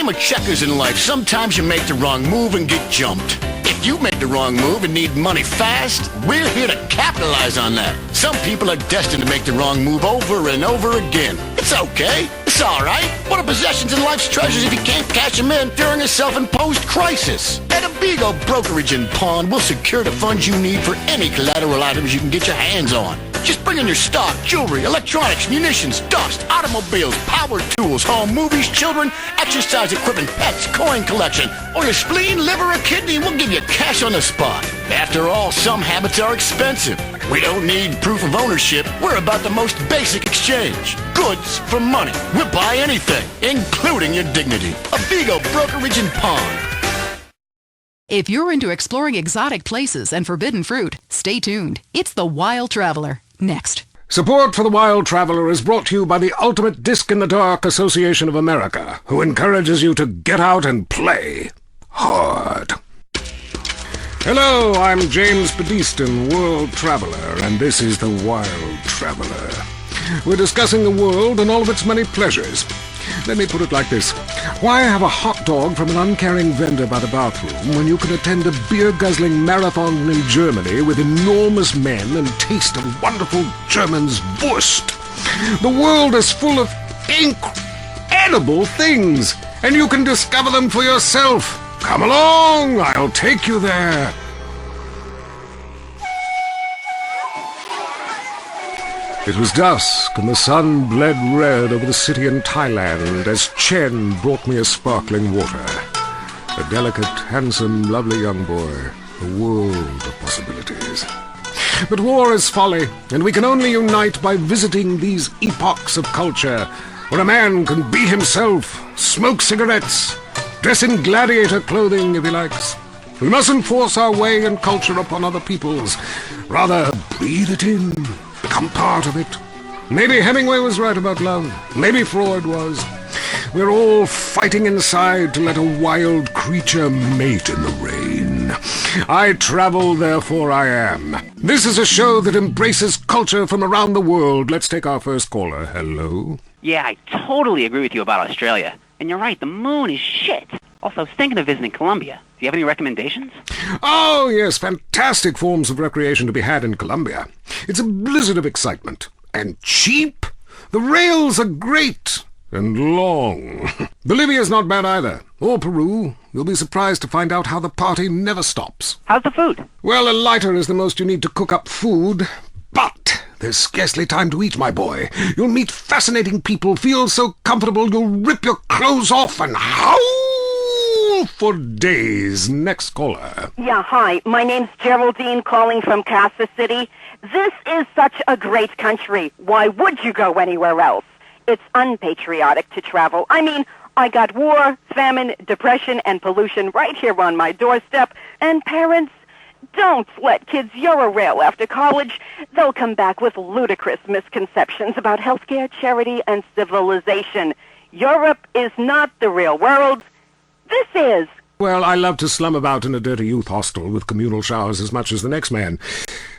game of checkers in life. Sometimes you make the wrong move and get jumped. If you make the wrong move and need money fast, we're here to capitalize on that. Some people are destined to make the wrong move over and over again. It's okay. It's all right. What are possessions and life's treasures if you can't cash them in during a self-imposed crisis? At Abigo Brokerage and Pawn, we'll secure the funds you need for any collateral items you can get your hands on. Just bring in your stock, jewelry, electronics, munitions, dust, automobiles, power tools, home, movies, children, exercise equipment, pets, coin collection, or your spleen, liver, or kidney, and we'll give you cash on the spot. After all, some habits are expensive. We don't need proof of ownership. We're about the most basic exchange. Goods for money. We'll buy anything, including your dignity. Abigo Brokerage and Pawn. If you're into exploring exotic places and forbidden fruit, stay tuned. It's The Wild Traveler. Next. Support for The Wild Traveler is brought to you by the Ultimate Disc in the Dark Association of America, who encourages you to get out and play hard. Hello, I'm James Pedeaston, World Traveler, and this is The Wild Traveler. We're discussing the world and all of its many pleasures. Let me put it like this. Why have a hot dog from an uncaring vendor by the bathroom when you can attend a beer-guzzling marathon in Germany with enormous men and taste a wonderful German's Wurst? The world is full of incredible things, and you can discover them for yourself. Come along, I'll take you there. It was dusk, and the sun bled red over the city in Thailand as Chen brought me a sparkling water. A delicate, handsome, lovely young boy. A world of possibilities. But war is folly, and we can only unite by visiting these epochs of culture, where a man can be himself, smoke cigarettes, dress in gladiator clothing if he likes. We mustn't force our way and culture upon other people's. Rather, breathe it in. Become part of it. Maybe Hemingway was right about love. Maybe Freud was. We're all fighting inside to let a wild creature mate in the rain. I travel, therefore I am. This is a show that embraces culture from around the world. Let's take our first caller. Hello? Yeah, I totally agree with you about Australia. And you're right, the moon is shit. Also, I was thinking of visiting Colombia. Do you have any recommendations? Oh, yes, fantastic forms of recreation to be had in Colombia. It's a blizzard of excitement. And cheap. The rails are great. And long. Bolivia's not bad either. Or Peru. You'll be surprised to find out how the party never stops. How's the food? Well, a lighter is the most you need to cook up food. But there's scarcely time to eat, my boy. You'll meet fascinating people, feel so comfortable you'll rip your clothes off and howl for days. Next caller. Yeah, hi. My name's Geraldine, calling from Kansas City. This is such a great country. Why would you go anywhere else? It's unpatriotic to travel. I mean, I got war, famine, depression, and pollution right here on my doorstep. And parents, don't let kids Eurorail after college. They'll come back with ludicrous misconceptions about healthcare, charity, and civilization. Europe is not the real world. This is. Well, I love to slum about in a dirty youth hostel with communal showers as much as the next man.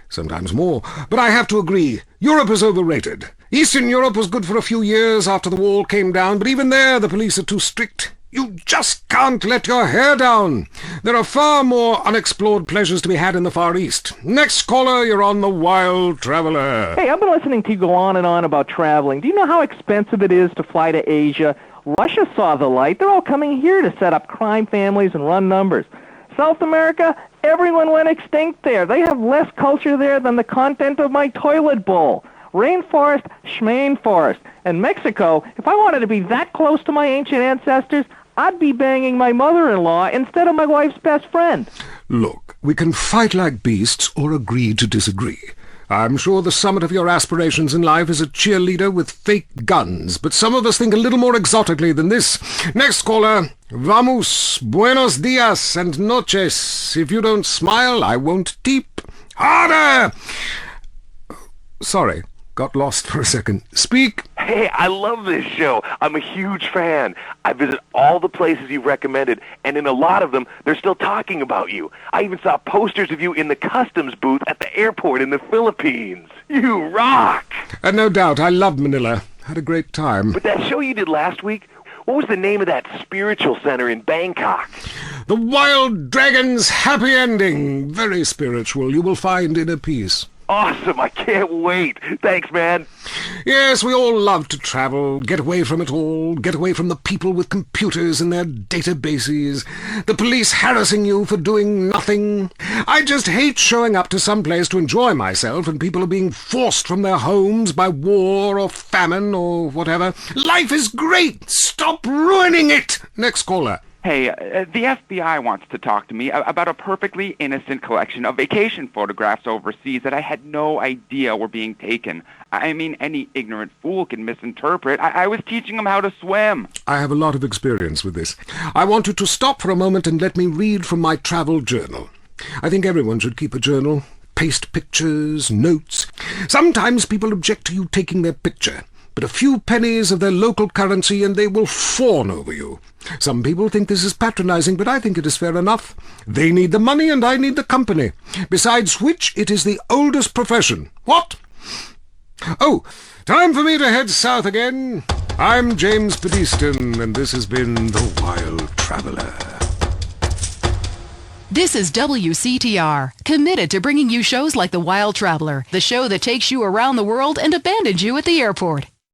Sometimes more. But I have to agree, Europe is overrated. Eastern Europe was good for a few years after the wall came down, but even there the police are too strict. You just can't let your hair down. There are far more unexplored pleasures to be had in the Far East. Next caller, you're on The Wild Traveler. Hey, I've been listening to you go on and on about traveling. Do you know how expensive it is to fly to Asia? Russia saw the light. They're all coming here to set up crime families and run numbers. South America, everyone went extinct there. They have less culture there than the content of my toilet bowl. Rainforest, schmain forest. And Mexico, if I wanted to be that close to my ancient ancestors, I'd be banging my mother-in-law instead of my wife's best friend. Look, we can fight like beasts or agree to disagree. I'm sure the summit of your aspirations in life is a cheerleader with fake guns, but some of us think a little more exotically than this. Next caller. Vamos, buenos dias and noches. If you don't smile, I won't tip. Harder! Sorry, got lost for a second. Speak. Hey, I love this show. I'm a huge fan. I visit all the places you've recommended, and in a lot of them, they're still talking about you. I even saw posters of you in the customs booth at the airport in the Philippines. You rock! No doubt. I loved Manila. Had a great time. But that show you did last week, What was the name of that spiritual center in Bangkok? The Wild Dragon's Happy Ending. Very spiritual. You will find inner peace. Awesome. I can't wait. Thanks, man. Yes, we all love to travel, get away from it all, get away from the people with computers and their databases, the police harassing you for doing nothing. I just hate showing up to some place to enjoy myself and people are being forced from their homes by war or famine or whatever. Life is great! Stop ruining it! Next caller. Hey, the FBI wants to talk to me about a perfectly innocent collection of vacation photographs overseas that I had no idea were being taken. I mean, any ignorant fool can misinterpret. I was teaching them how to swim. I have a lot of experience with this. I want you to stop for a moment and let me read from my travel journal. I think everyone should keep a journal. Paste pictures, notes. Sometimes people object to you taking their picture, but a few pennies of their local currency and they will fawn over you. Some people think this is patronizing, but I think it is fair enough. They need the money and I need the company. Besides which, it is the oldest profession. What? Oh, time for me to head south again. I'm James Pedeaston, and this has been The Wild Traveler. This is WCTR, committed to bringing you shows like The Wild Traveler, the show that takes you around the world and abandons you at the airport.